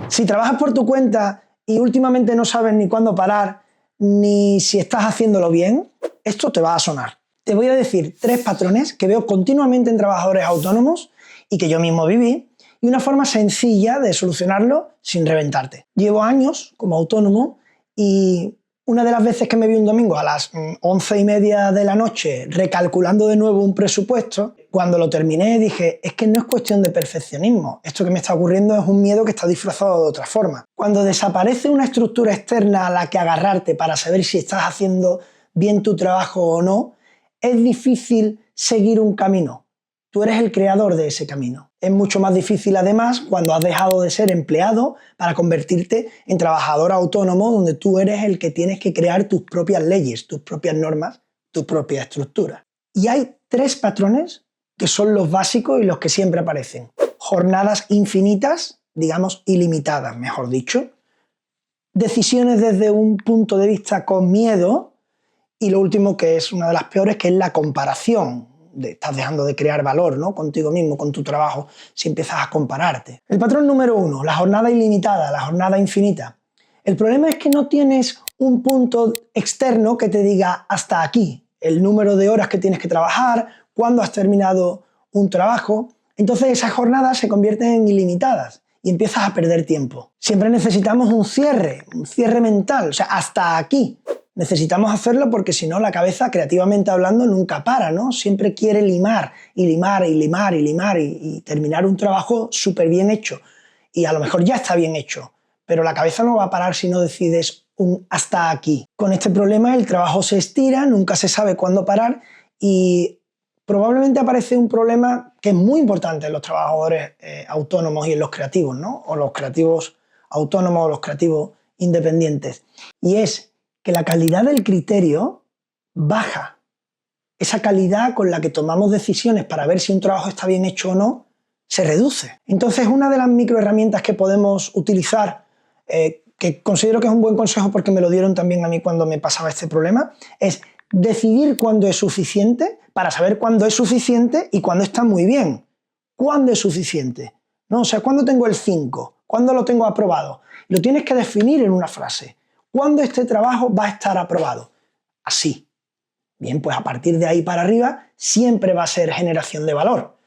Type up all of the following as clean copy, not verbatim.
Si trabajas por tu cuenta y últimamente no sabes ni cuándo parar, ni si estás haciéndolo bien, esto te va a sonar. Te voy a decir 3 patrones que veo continuamente en trabajadores autónomos y que yo mismo viví, y una forma sencilla de solucionarlo sin reventarte. Llevo años como autónomo y una de las veces que me vi un domingo a las 11:30 de la noche recalculando de nuevo un presupuesto, cuando lo terminé dije, es que no es cuestión de perfeccionismo, esto que me está ocurriendo es un miedo que está disfrazado de otra forma. Cuando desaparece una estructura externa a la que agarrarte para saber si estás haciendo bien tu trabajo o no, es difícil seguir un camino. Tú eres el creador de ese camino. Es mucho más difícil además cuando has dejado de ser empleado para convertirte en trabajador autónomo, donde tú eres el que tienes que crear tus propias leyes, tus propias normas, tu propia estructura. Y hay 3 patrones que son los básicos y los que siempre aparecen. Jornadas infinitas, digamos ilimitadas, mejor dicho. Decisiones desde un punto de vista con miedo. Y lo último, que es una de las peores, que es la comparación. Estás dejando de crear valor, ¿no?, contigo mismo, con tu trabajo, si empiezas a compararte. El patrón número 1, la jornada ilimitada, la jornada infinita. El problema es que no tienes un punto externo que te diga hasta aquí, el número de horas que tienes que trabajar, cuándo has terminado un trabajo. Entonces esas jornadas se convierten en ilimitadas y empiezas a perder tiempo. Siempre necesitamos un cierre mental, o sea, hasta aquí. Necesitamos hacerlo porque si no la cabeza, creativamente hablando, nunca para, ¿no? Siempre quiere limar y limar y limar y limar y terminar un trabajo súper bien hecho. Y a lo mejor ya está bien hecho, pero la cabeza no va a parar si no decides un hasta aquí. Con este problema el trabajo se estira, nunca se sabe cuándo parar y probablemente aparece un problema que es muy importante en los trabajadores autónomos y en los creativos, ¿no? O los creativos autónomos o los creativos independientes. Y es que la calidad del criterio baja. Esa calidad con la que tomamos decisiones para ver si un trabajo está bien hecho o no, se reduce. Entonces, una de las microherramientas que podemos utilizar, que considero que es un buen consejo porque me lo dieron también a mí cuando me pasaba este problema, es decidir cuándo es suficiente para saber cuándo es suficiente y cuándo está muy bien. ¿Cuándo es suficiente? ¿No? O sea, ¿cuándo tengo el 5? ¿Cuándo lo tengo aprobado? Lo tienes que definir en una frase. ¿Cuándo este trabajo va a estar aprobado? Así. Bien, pues a partir de ahí para arriba siempre va a ser generación de valor.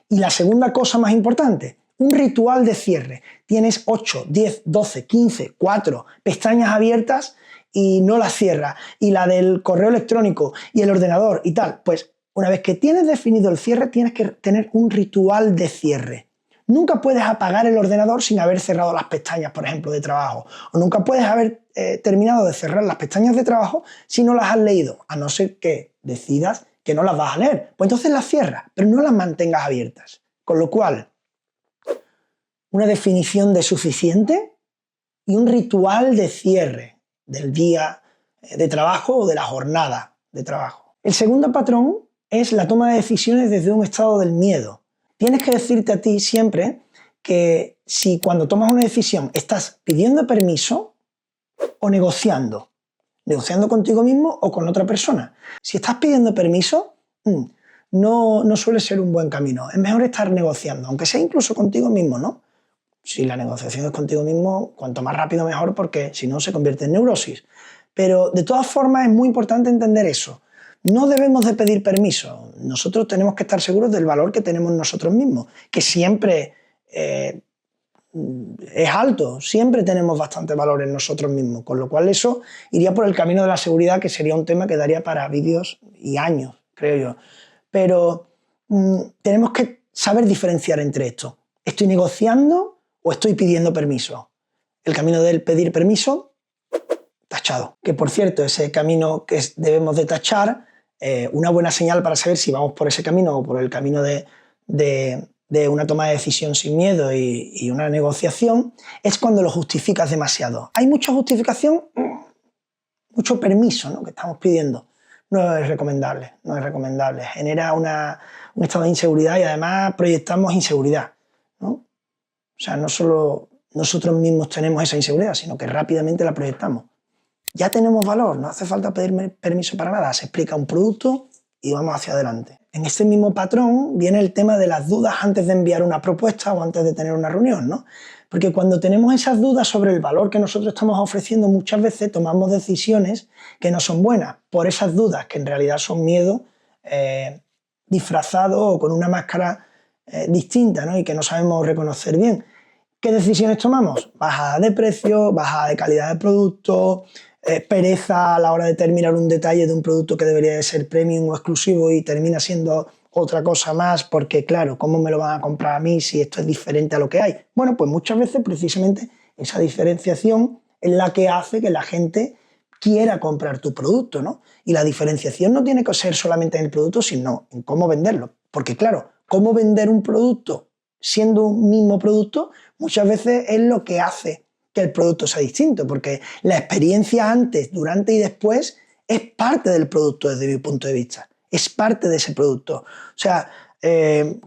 Y la segunda cosa más importante, un ritual de cierre. Tienes 8, 10, 12, 15, 4 pestañas abiertas y no las cierras. Y la del correo electrónico y el ordenador y tal. Pues una vez que tienes definido el cierre, tienes que tener un ritual de cierre. Nunca puedes apagar el ordenador sin haber cerrado las pestañas, por ejemplo, de trabajo. O nunca puedes haber terminado de cerrar las pestañas de trabajo si no las has leído, a no ser que decidas que no las vas a leer. Pues entonces las cierras, pero no las mantengas abiertas. Con lo cual, una definición de suficiente y un ritual de cierre del día de trabajo o de la jornada de trabajo. El segundo patrón es la toma de decisiones desde un estado del miedo. Tienes que decirte a ti siempre que si cuando tomas una decisión estás pidiendo permiso o negociando contigo mismo o con otra persona. Si estás pidiendo permiso, no suele ser un buen camino. Es mejor estar negociando, aunque sea incluso contigo mismo, ¿no? Si la negociación es contigo mismo, cuanto más rápido mejor, porque si no se convierte en neurosis. Pero de todas formas es muy importante entender eso. No debemos de pedir permiso. Nosotros tenemos que estar seguros del valor que tenemos nosotros mismos, que siempre es alto, siempre tenemos bastante valor en nosotros mismos, con lo cual eso iría por el camino de la seguridad, que sería un tema que daría para vídeos y años, creo yo. Pero tenemos que saber diferenciar entre esto. ¿Estoy negociando o estoy pidiendo permiso? El camino del pedir permiso, tachado. Que por cierto, ese camino que debemos de tachar, una buena señal para saber si vamos por ese camino o por el camino de una toma de decisión sin miedo y una negociación, es cuando lo justificas demasiado. Hay mucha justificación, mucho permiso, ¿no?, que estamos pidiendo. No es recomendable, no es recomendable. Genera un estado de inseguridad y además proyectamos inseguridad, ¿no? O sea, no solo nosotros mismos tenemos esa inseguridad, sino que rápidamente la proyectamos. Ya tenemos valor, no hace falta pedir permiso para nada. Se explica un producto y vamos hacia adelante. En este mismo patrón viene el tema de las dudas antes de enviar una propuesta o antes de tener una reunión, ¿no? Porque cuando tenemos esas dudas sobre el valor que nosotros estamos ofreciendo, muchas veces tomamos decisiones que no son buenas, por esas dudas, que en realidad son miedo disfrazado o con una máscara distinta, ¿no? Y que no sabemos reconocer bien. ¿Qué decisiones tomamos? Bajada de precio, bajada de calidad de producto, pereza a la hora de terminar un detalle de un producto que debería de ser premium o exclusivo y termina siendo otra cosa más porque, claro, ¿cómo me lo van a comprar a mí si esto es diferente a lo que hay? Bueno, pues muchas veces precisamente esa diferenciación es la que hace que la gente quiera comprar tu producto, ¿no? Y la diferenciación no tiene que ser solamente en el producto, sino en cómo venderlo. Porque, claro, cómo vender un producto siendo un mismo producto muchas veces es lo que hace que el producto sea distinto, porque la experiencia antes, durante y después es parte del producto desde mi punto de vista, es parte de ese producto. O sea,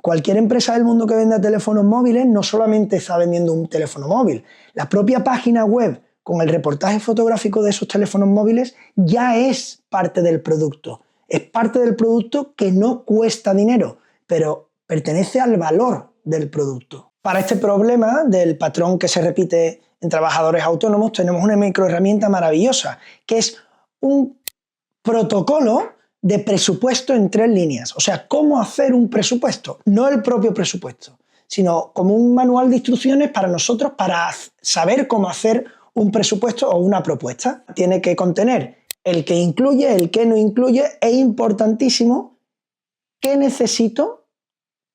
cualquier empresa del mundo que venda teléfonos móviles no solamente está vendiendo un teléfono móvil, la propia página web con el reportaje fotográfico de esos teléfonos móviles ya es parte del producto. Es parte del producto que no cuesta dinero, pero pertenece al valor del producto. Para este problema del patrón que se repite en trabajadores autónomos tenemos una microherramienta maravillosa, que es un protocolo de presupuesto en 3 líneas. O sea, cómo hacer un presupuesto, no el propio presupuesto, sino como un manual de instrucciones para nosotros para saber cómo hacer un presupuesto o una propuesta. Tiene que contener el que incluye, el que no incluye, e importantísimo, qué necesito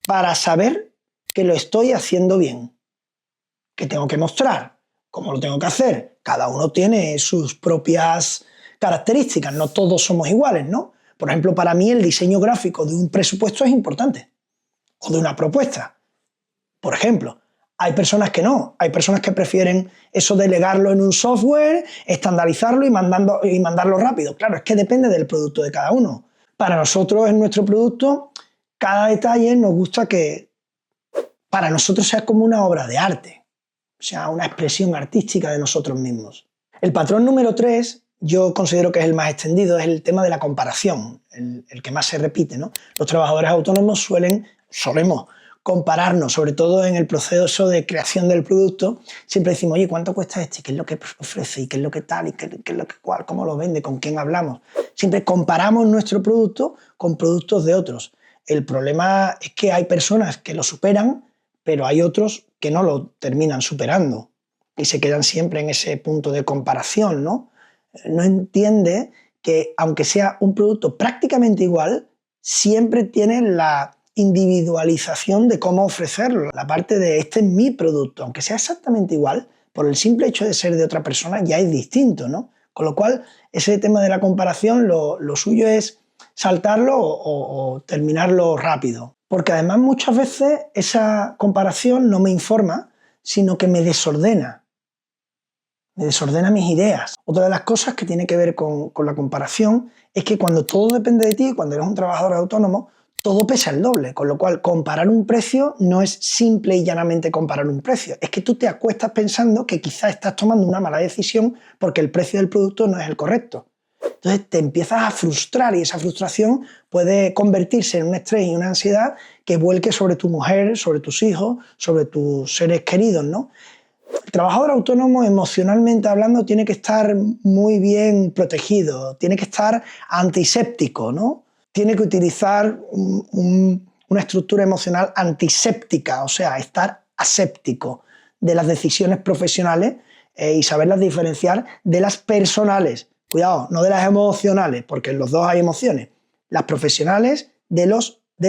para saber que lo estoy haciendo bien. ¿Qué tengo que mostrar? ¿Cómo lo tengo que hacer? Cada uno tiene sus propias características, no todos somos iguales, ¿no? Por ejemplo, para mí el diseño gráfico de un presupuesto es importante, o de una propuesta. Por ejemplo, hay personas que no, hay personas que prefieren eso delegarlo en un software, estandarizarlo y mandarlo rápido. Claro, es que depende del producto de cada uno. Para nosotros, en nuestro producto, cada detalle nos gusta que para nosotros sea como una obra de arte, o sea, una expresión artística de nosotros mismos. El patrón número 3, yo considero que es el más extendido, es el tema de la comparación, el que más se repite, ¿no? Los trabajadores autónomos solemos compararnos, sobre todo en el proceso de creación del producto. Siempre decimos, oye, ¿cuánto cuesta este? ¿Qué es lo que ofrece? ¿Y qué es lo que tal? ¿Y qué es lo que cual? ¿Cómo lo vende? ¿Con quién hablamos? Siempre comparamos nuestro producto con productos de otros. El problema es que hay personas que lo superan, pero hay otros que no lo terminan superando y se quedan siempre en ese punto de comparación, ¿no? No entiende que, aunque sea un producto prácticamente igual, siempre tiene la individualización de cómo ofrecerlo, la parte de este es mi producto, aunque sea exactamente igual, por el simple hecho de ser de otra persona ya es distinto, ¿no? Con lo cual, ese tema de la comparación, lo suyo es saltarlo o terminarlo rápido. Porque además muchas veces esa comparación no me informa, sino que me desordena mis ideas. Otra de las cosas que tiene que ver con la comparación es que cuando todo depende de ti, cuando eres un trabajador autónomo, todo pesa el doble, con lo cual comparar un precio no es simple y llanamente comparar un precio, es que tú te acuestas pensando que quizás estás tomando una mala decisión porque el precio del producto no es el correcto. Entonces te empiezas a frustrar y esa frustración puede convertirse en un estrés y una ansiedad que vuelque sobre tu mujer, sobre tus hijos, sobre tus seres queridos, ¿no? El trabajador autónomo, emocionalmente hablando, tiene que estar muy bien protegido, tiene que estar antiséptico, ¿no? Tiene que utilizar una estructura emocional antiséptica, o sea, estar aséptico de las decisiones profesionales y saberlas diferenciar de las personales. Cuidado, no de las emocionales, porque en los dos hay emociones. Las profesionales de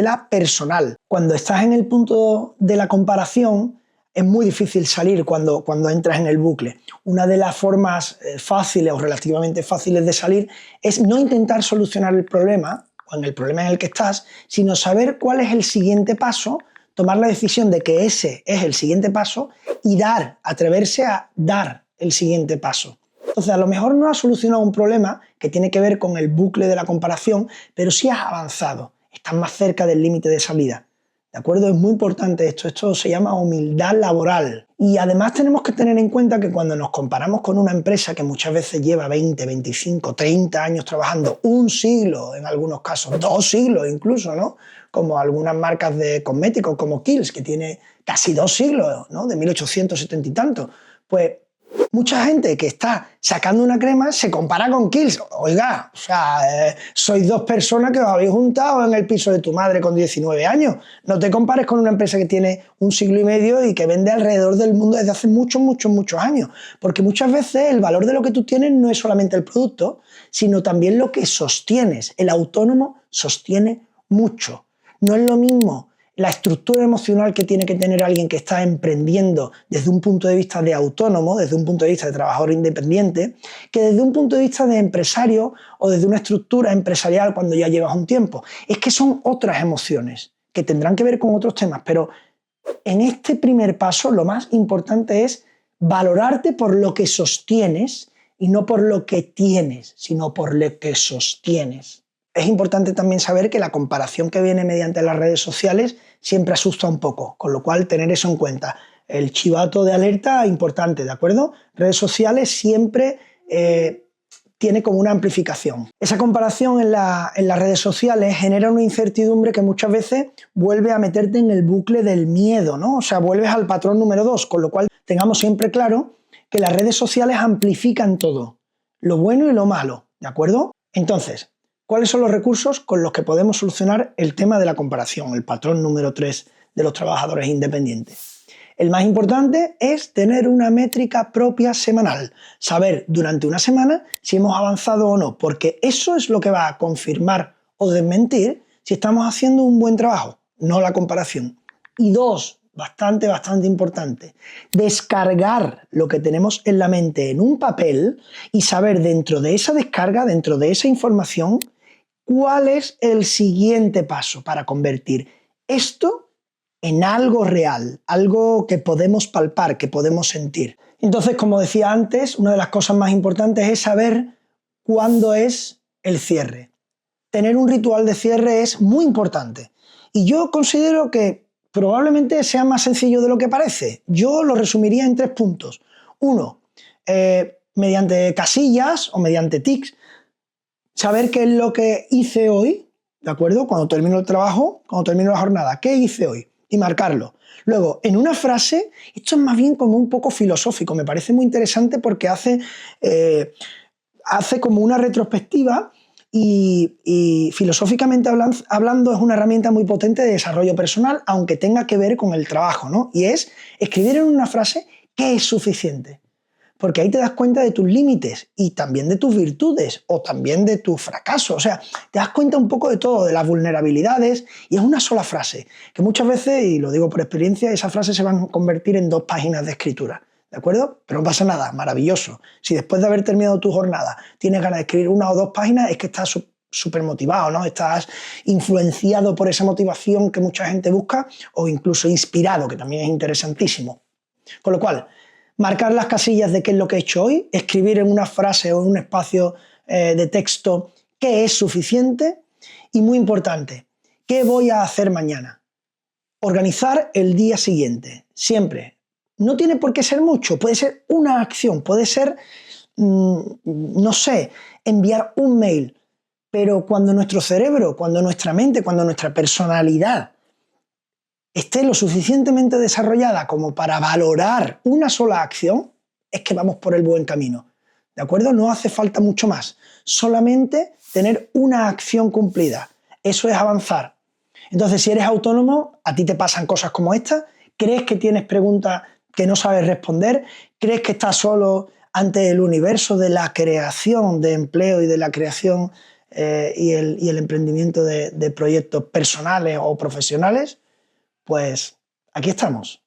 la personal. Cuando estás en el punto de la comparación, es muy difícil salir cuando entras en el bucle. Una de las formas fáciles o relativamente fáciles de salir es no intentar solucionar el problema, o en el problema en el que estás, sino saber cuál es el siguiente paso, tomar la decisión de que ese es el siguiente paso y atreverse a dar el siguiente paso. Entonces, a lo mejor no has solucionado un problema que tiene que ver con el bucle de la comparación, pero sí has avanzado, estás más cerca del límite de salida. ¿De acuerdo? Es muy importante esto se llama humildad laboral. Y además tenemos que tener en cuenta que cuando nos comparamos con una empresa que muchas veces lleva 20, 25, 30 años trabajando, un siglo en algunos casos, 2 siglos incluso, ¿no? Como algunas marcas de cosméticos como Kiehl's, que tiene casi 2 siglos, ¿no? De 1870 y tanto. Pues mucha gente que está sacando una crema se compara con Kiehl's. Oiga, o sea, sois dos personas que os habéis juntado en el piso de tu madre con 19 años. No te compares con una empresa que tiene 1 siglo y medio y que vende alrededor del mundo desde hace muchos, muchos, muchos años. Porque muchas veces el valor de lo que tú tienes no es solamente el producto, sino también lo que sostienes. El autónomo sostiene mucho. No es lo mismo la estructura emocional que tiene que tener alguien que está emprendiendo desde un punto de vista de autónomo, desde un punto de vista de trabajador independiente, que desde un punto de vista de empresario o desde una estructura empresarial cuando ya llevas un tiempo. Es que son otras emociones que tendrán que ver con otros temas, pero en este primer paso lo más importante es valorarte por lo que sostienes y no por lo que tienes, sino por lo que sostienes. Es importante también saber que la comparación que viene mediante las redes sociales siempre asusta un poco, con lo cual tener eso en cuenta. El chivato de alerta importante, ¿de acuerdo? Redes sociales siempre tiene como una amplificación. Esa comparación en las redes sociales genera una incertidumbre que muchas veces vuelve a meterte en el bucle del miedo, ¿no? O sea, vuelves al patrón número 2, con lo cual tengamos siempre claro que las redes sociales amplifican todo, lo bueno y lo malo, ¿de acuerdo? Entonces, ¿cuáles son los recursos con los que podemos solucionar el tema de la comparación, el patrón número 3 de los trabajadores independientes? El más importante es tener una métrica propia semanal, saber durante una semana si hemos avanzado o no, porque eso es lo que va a confirmar o desmentir si estamos haciendo un buen trabajo, no la comparación. Y 2, bastante importante, descargar lo que tenemos en la mente en un papel y saber dentro de esa descarga, dentro de esa información, ¿cuál es el siguiente paso para convertir esto en algo real, algo que podemos palpar, que podemos sentir? Entonces, como decía antes, una de las cosas más importantes es saber cuándo es el cierre. Tener un ritual de cierre es muy importante. Y yo considero que probablemente sea más sencillo de lo que parece. Yo lo resumiría en 3 puntos. 1, mediante casillas o mediante tics, saber qué es lo que hice hoy, ¿de acuerdo? Cuando termino el trabajo, cuando termino la jornada, ¿qué hice hoy? Y marcarlo. Luego, en una frase, esto es más bien como un poco filosófico, me parece muy interesante porque hace como una retrospectiva y filosóficamente hablando es una herramienta muy potente de desarrollo personal, aunque tenga que ver con el trabajo, ¿no? Y es escribir en una frase qué es suficiente. Porque ahí te das cuenta de tus límites y también de tus virtudes o también de tu fracaso. O sea, te das cuenta un poco de todo, de las vulnerabilidades, y es una sola frase, que muchas veces, y lo digo por experiencia, esas frases se van a convertir en 2 páginas de escritura, ¿de acuerdo? Pero no pasa nada, maravilloso. Si después de haber terminado tu jornada tienes ganas de escribir 1 o 2 páginas, es que estás súper motivado, ¿no? Estás influenciado por esa motivación que mucha gente busca o incluso inspirado, que también es interesantísimo. Con lo cual, marcar las casillas de qué es lo que he hecho hoy, escribir en una frase o en un espacio de texto qué es suficiente y, muy importante, qué voy a hacer mañana. Organizar el día siguiente, siempre. No tiene por qué ser mucho, puede ser una acción, puede ser, no sé, enviar un mail, pero cuando nuestro cerebro, cuando nuestra mente, cuando nuestra personalidad esté lo suficientemente desarrollada como para valorar una sola acción, es que vamos por el buen camino. ¿De acuerdo? No hace falta mucho más. Solamente tener una acción cumplida. Eso es avanzar. Entonces, si eres autónomo, a ti te pasan cosas como esta. ¿Crees que tienes preguntas que no sabes responder? ¿Crees que estás solo ante el universo de la creación de empleo y de la creación y el emprendimiento de proyectos personales o profesionales? Pues aquí estamos.